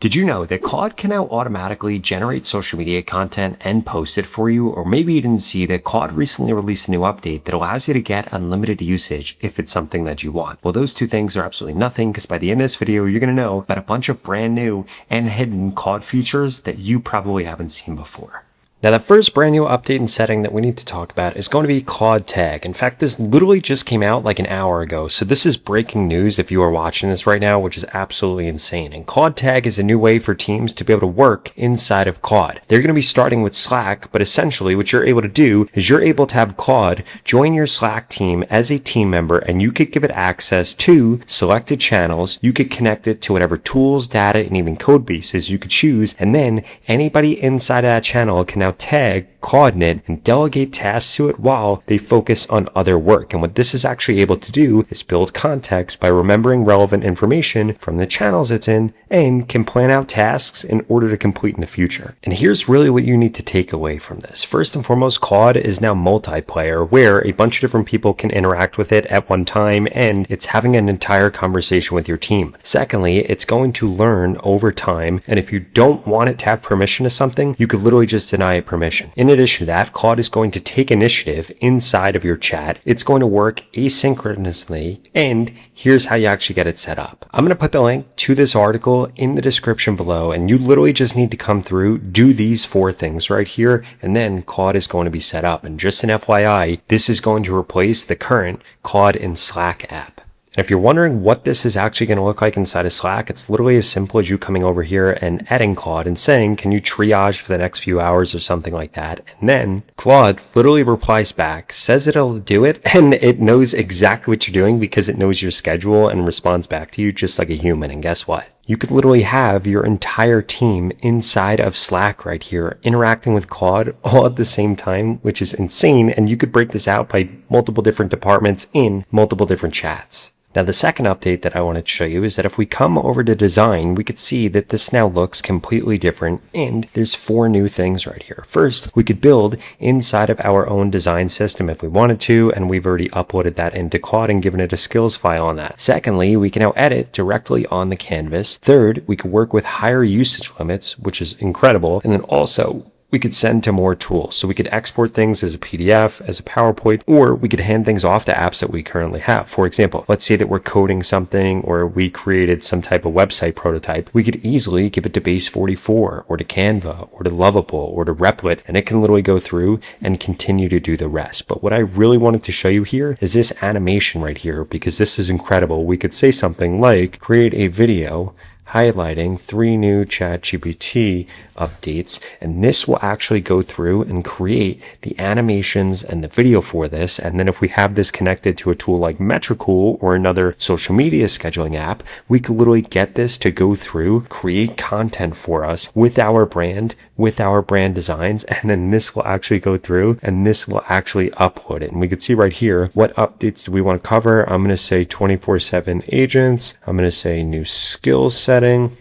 Did you know that Claude can now automatically generate social media content and post it for you? Or maybe you didn't see that Claude recently released a new update that allows you to get unlimited usage if it's something that you want. Well, those two things are absolutely nothing, because by the end of this video, you're going to know about a bunch of brand new and hidden Claude features that you probably haven't seen before. Now, the first brand new update and setting that we need to talk about is going to be Claude Tag. In fact, this literally just came out like an hour ago. So this is breaking news if you are watching this right now, which is absolutely insane. And Claude Tag is a new way for teams to be able to work inside of Claude. They're going to be starting with Slack, but essentially what you're able to do is you're able to have Claude join your Slack team as a team member, and you could give it access to selected channels. You could connect it to whatever tools, data, and even code bases you could choose. And then anybody inside of that channel can now tag Claude in it and delegate tasks to it while they focus on other work. And what this is actually able to do is build context by remembering relevant information from the channels it's in, and can plan out tasks in order to complete in the future. And here's really what you need to take away from this. First and foremost, Claude is now multiplayer, where a bunch of different people can interact with it at one time, and it's having an entire conversation with your team. Secondly, it's going to learn over time, and if you don't want it to have permission to something, you could literally just deny it permission. In addition to that, Claude is going to take initiative inside of your chat. It's going to work asynchronously, and here's how you actually get it set up. I'm going to put the link to this article in the description below, and you literally just need to come through, do these 4 things right here, and then Claude is going to be set up. And just an FYI, this is going to replace the current Claude in Slack app. And if you're wondering what this is actually going to look like inside of Slack, it's literally as simple as you coming over here and adding Claude and saying, can you triage for the next few hours or something like that? And then Claude literally replies back, says it'll do it, and it knows exactly what you're doing because it knows your schedule and responds back to you just like a human. And guess what? You could literally have your entire team inside of Slack right here interacting with Claude all at the same time, which is insane. And you could break this out by multiple different departments in multiple different chats. Now, the second update that I wanted to show you is that if we come over to design, we could see that this now looks completely different, and there's 4 new things right here. First, we could build inside of our own design system if we wanted to, and we've already uploaded that into Claude and given it a skills file on that. Secondly, we can now edit directly on the canvas. Third, we could work with higher usage limits, which is incredible. And then also, we could send to more tools. So we could export things as a PDF, as a PowerPoint, or we could hand things off to apps that we currently have. For example, let's say that we're coding something, or we created some type of website prototype. We could easily give it to Base 44 or to Canva or to Lovable or to Replit, and it can literally go through and continue to do the rest. But what I really wanted to show you here is this animation right here, because this is incredible. We could say something like, create a video highlighting 3 new ChatGPT updates, and this will actually go through and create the animations and the video for this. And then if we have this connected to a tool like Metricool or another social media scheduling app, we could literally get this to go through, create content for us with our brand designs, and then this will actually go through and this will actually upload it. And we can see right here, what updates do we want to cover? I'm going to say 24/7 agents. I'm going to say new skills setting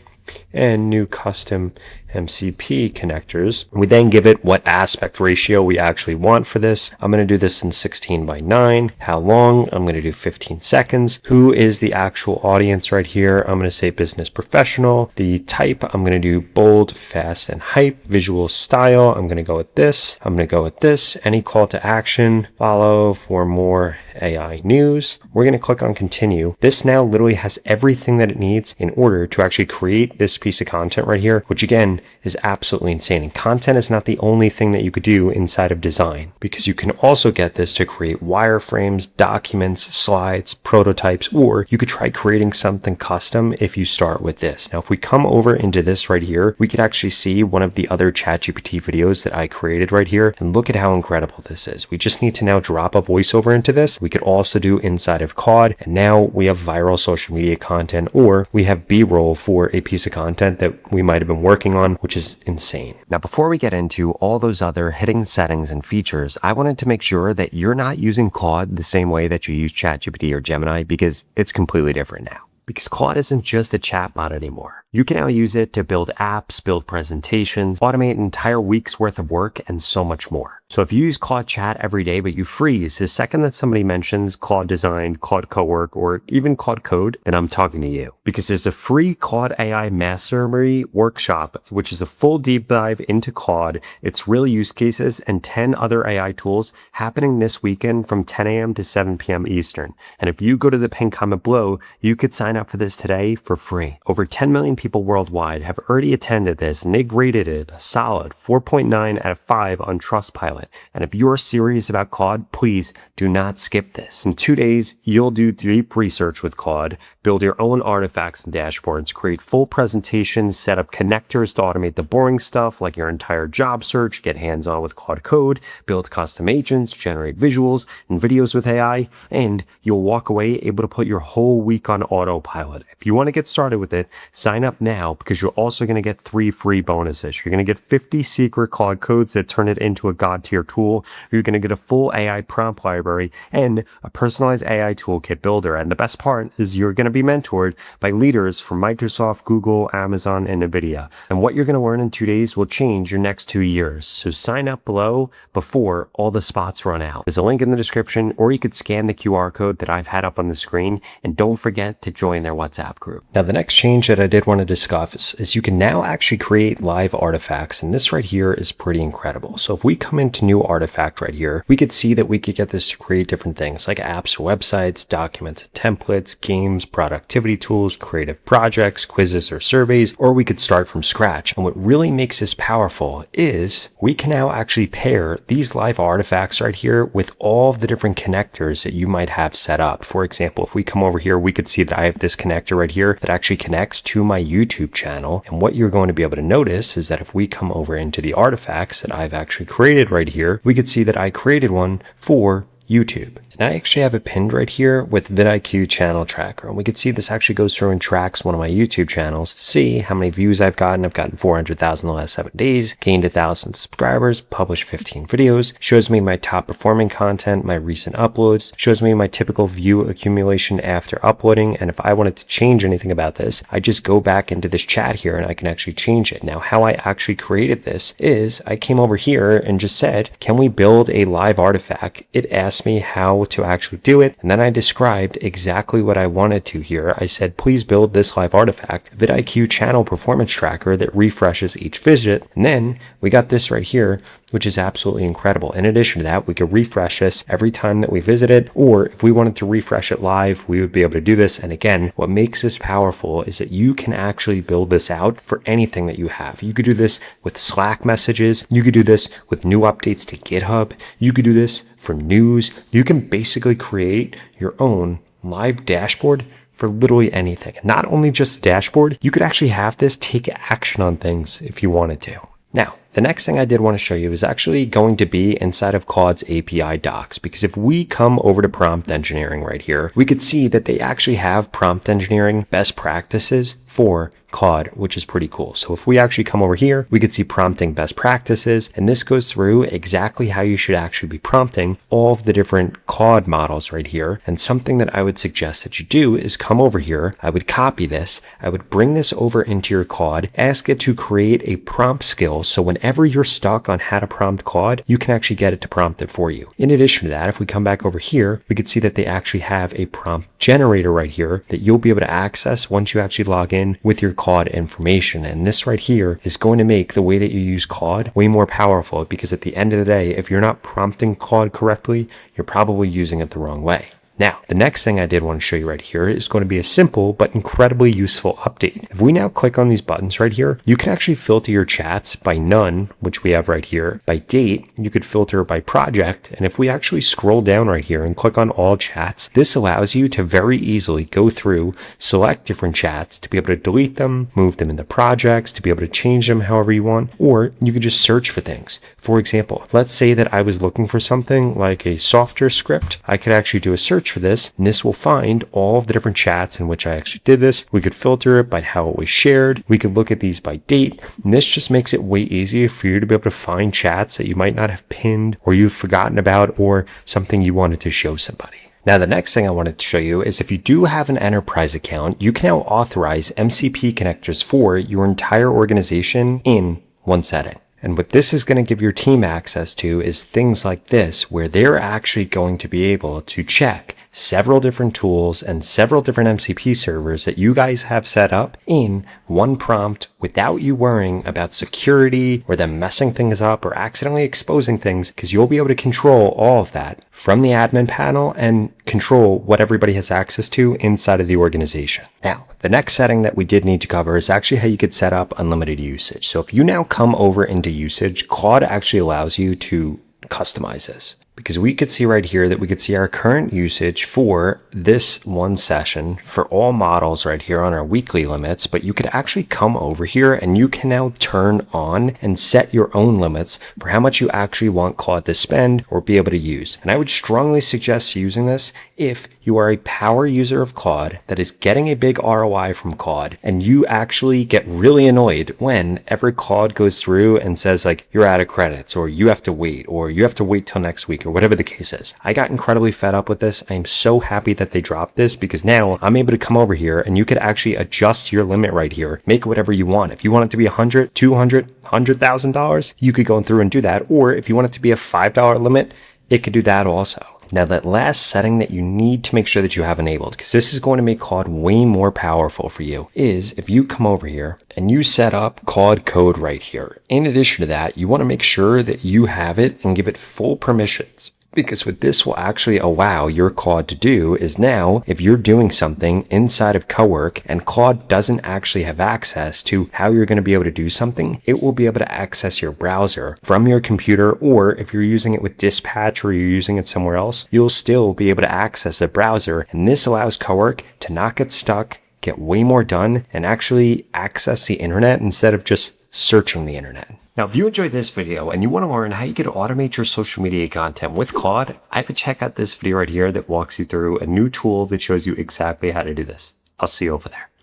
and new custom MCP connectors. We then give it what aspect ratio we actually want for this. I'm going to do this in 16:9. How long? I'm going to do 15 seconds. Who is the actual audience right here? I'm going to say business professional. The type, I'm going to do bold, fast, and hype. Visual style, I'm going to go with this. I'm going to go with this. Any call to action, follow for more AI news. We're going to click on continue. This now literally has everything that it needs in order to actually create this piece of content right here, which again is absolutely insane. And content is not the only thing that you could do inside of design, because you can also get this to create wireframes, documents, slides, prototypes, or you could try creating something custom if you start with this. Now, if we come over into this right here, we could actually see one of the other ChatGPT videos that I created right here, and look at how incredible this is. We just need to now drop a voiceover into this. We could also do inside of Claude, and now we have viral social media content, or we have B-roll for a piece of content that we might have been working on, which is insane. Now, before we get into all those other hidden settings and features, I wanted to make sure that you're not using Claude the same way that you use ChatGPT or Gemini, because it's completely different now. Because Claude isn't just a chatbot anymore. You can now use it to build apps, build presentations, automate an entire week's worth of work, and so much more. So if you use Claude Chat every day, but you freeze the second that somebody mentions Claude Design, Claude Cowork, or even Claude Code, then I'm talking to you. Because there's a free Claude AI Mastery workshop, which is a full deep dive into Claude, its real use cases, and 10 other AI tools happening this weekend from 10 a.m. to 7 p.m. Eastern. And if you go to the pinned comment below, you could sign up for this today for free. Over 10 million people worldwide have already attended this, and they graded it a solid 4.9 out of 5 on Trustpilot. And if you're serious about Claude, please do not skip this. In 2 days, you'll do deep research with Claude, build your own artifacts and dashboards, create full presentations, set up connectors to automate the boring stuff like your entire job search, get hands-on with Claude Code, build custom agents, generate visuals and videos with AI, and you'll walk away able to put your whole week on autopilot. If you want to get started with it, sign up now because you're also going to get 3 free bonuses. You're going to get 50 secret Claude codes that turn it into a god tier tool. You're going to get a full AI prompt library and a personalized AI toolkit builder. And the best part is you're going to be mentored by leaders from Microsoft, Google, Amazon, and NVIDIA. And what you're going to learn in 2 days will change your next 2 years. So sign up below before all the spots run out. There's a link in the description, or you could scan the QR code that I've had up on the screen. And don't forget to join their WhatsApp group. Now, the next change that I did want to discuss is you can now actually create live artifacts. And this right here is pretty incredible. So if we come into new artifact right here, we could see that we could get this to create different things like apps or websites, documents, templates, games, productivity tools, creative projects, quizzes or surveys, or we could start from scratch. And what really makes this powerful is we can now actually pair these live artifacts right here with all of the different connectors that you might have set up. For example, if we come over here, we could see that I have this connector right here that actually connects to my YouTube channel. And what you're going to be able to notice is that if we come over into the artifacts that I've actually created right here, we could see that I created one for YouTube. And I actually have it pinned right here with vidIQ channel tracker. And we can see this actually goes through and tracks one of my YouTube channels to see how many views I've gotten. I've gotten 400,000 in the last 7 days, gained 1,000 subscribers, published 15 videos, shows me my top performing content, my recent uploads, shows me my typical view accumulation after uploading. And if I wanted to change anything about this, I just go back into this chat here and I can actually change it. Now, how I actually created this is I came over here and just said, can we build a live artifact? It asked me how to actually do it, and then I described exactly what I wanted to here. I said, please build this live artifact, vidIQ channel performance tracker that refreshes each visit, and then we got this right here, which is absolutely incredible. In addition to that, we could refresh this every time that we visit it, or if we wanted to refresh it live, we would be able to do this. And again, what makes this powerful is that you can actually build this out for anything that you have. You could do this with Slack messages. You could do this with new updates to GitHub. You could do this for news. You can basically create your own live dashboard for literally anything. Not only just the dashboard, you could actually have this take action on things if you wanted to. Now, the next thing I did want to show you is actually going to be inside of Claude's API docs, because if we come over to prompt engineering right here, we could see that they actually have prompt engineering best practices for Claude, which is pretty cool. So if we actually come over here, we could see prompting best practices, and this goes through exactly how you should actually be prompting all of the different Claude models right here. And something that I would suggest that you do is come over here. I would copy this. I would bring this over into your Claude, ask it to create a prompt skill. So whenever you're stuck on how to prompt Claude, you can actually get it to prompt it for you. In addition to that, if we come back over here, we could see that they actually have a prompt generator right here that you'll be able to access once you actually log in with your Claude information. And this right here is going to make the way that you use Claude way more powerful, because at the end of the day, if you're not prompting Claude correctly, you're probably using it the wrong way. Now, the next thing I did want to show you right here is going to be a simple but incredibly useful update. If we now click on these buttons right here, you can actually filter your chats by none, which we have right here. By date, you could filter by project. And if we actually scroll down right here and click on all chats, this allows you to very easily go through, select different chats to be able to delete them, move them into projects, to be able to change them however you want, or you could just search for things. For example, let's say that I was looking for something like a software script. I could actually do a search for this, and this will find all of the different chats in which I actually did this. We could filter it by how it was shared. We could look at these by date, and this just makes it way easier for you to be able to find chats that you might not have pinned or you've forgotten about, or something you wanted to show somebody. Now, the next thing I wanted to show you is if you do have an enterprise account, you can now authorize MCP connectors for your entire organization in one setting. And what this is going to give your team access to is things like this, where they're actually going to be able to check several different tools and several different MCP servers that you guys have set up in one prompt without you worrying about security or them messing things up or accidentally exposing things, because you'll be able to control all of that from the admin panel and control what everybody has access to inside of the organization. Now, the next setting that we did need to cover is actually how you could set up unlimited usage. So if you now come over into usage, Claude actually allows you to customize this, because we could see right here that we could see our current usage for this one session for all models right here on our weekly limits, but you could actually come over here and you can now turn on and set your own limits for how much you actually want Claude to spend or be able to use. And I would strongly suggest using this if you are a power user of Claude that is getting a big ROI from Claude, and you actually get really annoyed whenever Claude goes through and says like, you're out of credits, or you have to wait, or you have to wait till next week, or whatever the case is. I got incredibly fed up with this. I am so happy that they dropped this, because now I'm able to come over here and you could actually adjust your limit right here, make whatever you want. If you want it to be $100, $200, $100,000, you could go through and do that. Or if you want it to be a $5 limit, it could do that also. Now, that last setting that you need to make sure that you have enabled, because this is going to make Claude way more powerful for you, is if you come over here and you set up Claude code right here. In addition to that, you want to make sure that you have it and give it full permissions. Because what this will actually allow your Claude to do is now, if you're doing something inside of Cowork and Claude doesn't actually have access to how you're going to be able to do something, it will be able to access your browser from your computer, or if you're using it with Dispatch or you're using it somewhere else, you'll still be able to access the browser. And this allows Cowork to not get stuck, get way more done, and actually access the internet instead of just searching the internet. Now, if you enjoyed this video and you want to learn how you can automate your social media content with Claude, I would check out this video right here that walks you through a new tool that shows you exactly how to do this. I'll see you over there.